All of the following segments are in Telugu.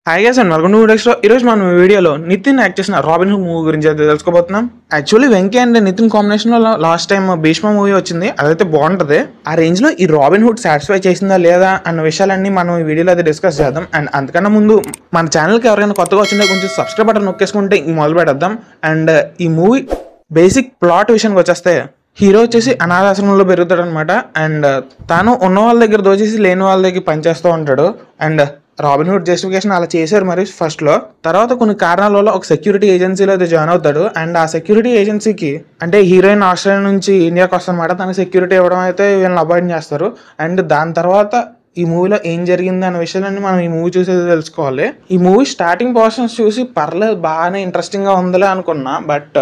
Hi guys and welcome to video. ఈరోజు మనం వీడియోలో నితిన్ యాక్ట్ చేసిన రాబిన్ హుడ్ మూవీ గురించి అయితే తెలుసుకోబోతున్నాం. Actually Venky and Nithin combination లో లాస్ట్ టైం భీష్మ మూవీ వచ్చింది, అదైతే బాగుంటది. ఆ రేంజ్ లో ఈ రాబిన్ హుడ్ సాటిస్ఫై చేసిందా లేదా అన్న విషయాలన్నీ మనం ఈ వీడియోలో అయితే డిస్కస్ చేద్దాం. అండ్ అంతకన్నా ముందు మన ఛానల్కి ఎవరైనా కొత్తగా వచ్చింటే కొంచెం సబ్స్క్రైబ్ బటన్ నొక్కేసుకుంటే మొదలు పెడదాం. అండ్ ఈ మూవీ బేసిక్ ప్లాట్ విషయానికి వచ్చేస్తే హీరో వచ్చేసి అనాథాశ్రమంలో పెరుగుతాడు అనమాట. అండ్ తాను ఉన్న వాళ్ళ దగ్గర దోచేసి లేని వాళ్ళ దగ్గర పనిచేస్తూ ఉంటాడు. అండ్ రాబిన్ హుడ్ జస్టిఫికేషన్ అలా చేశారు మరి ఫస్ట్ లో. తర్వాత కొన్ని కారణాల వల్ల ఒక సెక్యూరిటీ ఏజెన్సీలో అయితే జాయిన్ అవుతాడు. అండ్ ఆ సెక్యూరిటీ ఏజెన్సీకి అంటే హీరోయిన్ ఆస్ట్రేలియా నుంచి ఇండియాకి వస్తానమాట, తనకి సెక్యూరిటీ ఇవ్వడం అయితే వీళ్ళని అవాయిడ్ చేస్తారు. అండ్ దాని తర్వాత ఈ మూవీలో ఏం జరిగింది అనే విషయాలన్నీ మనం ఈ మూవీ చూసి తెలుసుకోవాలి. ఈ మూవీ స్టార్టింగ్ పోర్షన్స్ చూసి పర్లేదు బాగానే ఇంట్రెస్టింగ్ గా ఉందిలే అనుకున్నా. బట్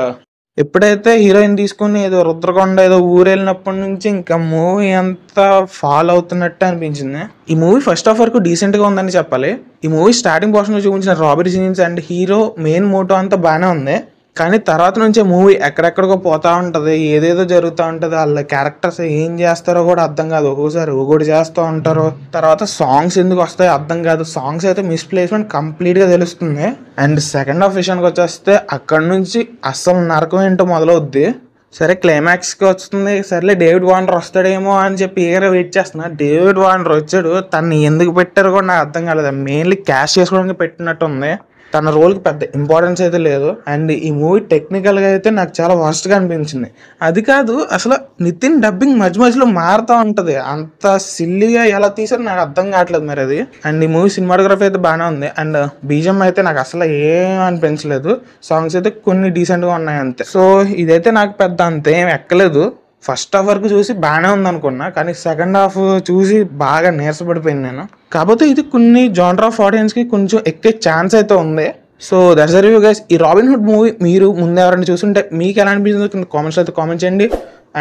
ఎప్పుడైతే హీరోయిన్ తీసుకుని ఏదో రుద్రకొండ ఏదో ఊరు వెళ్ళినప్పటి నుంచి ఇంకా మూవీ అంతా ఫాలో అవుతున్నట్టు అనిపించింది. ఈ మూవీ ఫస్ట్ హాఫ్ వరకు డీసెంట్ గా ఉందని చెప్పాలి. ఈ మూవీ స్టార్టింగ్ పోర్షన్ లో చూపించిన robbery scenes and hero main motto అంతా బాగానే ఉంది. కానీ తర్వాత నుంచే మూవీ ఎక్కడెక్కడికో పోతా ఉంటది, ఏదేదో జరుగుతూ ఉంటది. వాళ్ళ క్యారెక్టర్స్ ఏం చేస్తారో కూడా అర్థం కాదు. ఒక్కోసారి ఒకటి చేస్తూ ఉంటారు, తర్వాత సాంగ్స్ ఎందుకు వస్తాయో అర్థం కాదు. సాంగ్స్ అయితే మిస్ప్లేస్మెంట్ కంప్లీట్ గా తెలుస్తుంది. అండ్ సెకండ్ హాఫ్ విషయానికి వచ్చేస్తే అక్కడ నుంచి అస్సలు నరకం ఏంటో మొదలవుద్ది. సరే క్లైమాక్స్ కి వస్తుంది, సరేలే డేవిడ్ వార్నర్ వస్తాడేమో అని చెప్పి ఏగా వెయిట్ చేస్తున్నా. డేవిడ్ వార్నర్ వచ్చాడు, తను ఎందుకు పెట్టారో కూడా నాకు అర్థం కాలేదు. మెయిన్లీ క్యాష్ చేసుకోవడానికి పెట్టినట్టు ఉంది, తన రోల్కి పెద్ద ఇంపార్టెన్స్ అయితే లేదు. అండ్ ఈ మూవీ టెక్నికల్గా అయితే నాకు చాలా వర్స్ట్గా అనిపించింది. అది కాదు, అసలు నితిన్ డబ్బింగ్ మధ్య మధ్యలో మారుతూ ఉంటుంది. అంత సిల్లీగా ఎలా తీసారో నాకు అర్థం కావట్లేదు మరి అది. అండ్ ఈ మూవీ సినిమాటోగ్రఫీ అయితే బాగానే ఉంది. అండ్ బీజం అయితే నాకు అసలు ఏం అనిపించలేదు. సాంగ్స్ అయితే కొన్ని డీసెంట్గా ఉన్నాయి అంతే. సో ఇదైతే నాకు పెద్ద అంతే ఏం ఎక్కలేదు. ఫస్ట్ హాఫ్ వరకు చూసి బాగానే ఉంది అనుకున్నా, కానీ సెకండ్ హాఫ్ చూసి బాగా నీరసపడిపోయింది నేను. కాకపోతే ఇది కొన్ని జానర్ ఆఫ్ ఆడియన్స్ కి కొంచెం ఎక్కే ఛాన్స్ అయితే ఉంది. So that's the review guys. ఈ రాబిన్ హుడ్ మూవీ మీరు ముందు ఎవరైనా చూస్తుంటే మీకు ఎలా అనిపించిందో కామెంట్స్ అయితే కామెంట్ చేయండి.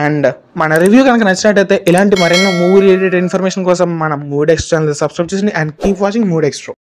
అండ్ మన రివ్యూ కనుక నచ్చినట్టయితే ఇలాంటి మరెన్నో మూవీ రిలేటెడ్ ఇన్ఫర్మేషన్ కోసం మన మూవీ డెక్స్ట్రా ఛానల్ సబ్స్క్రైబ్ చేయండి. And keep watching movie డెక్స్ట్రా.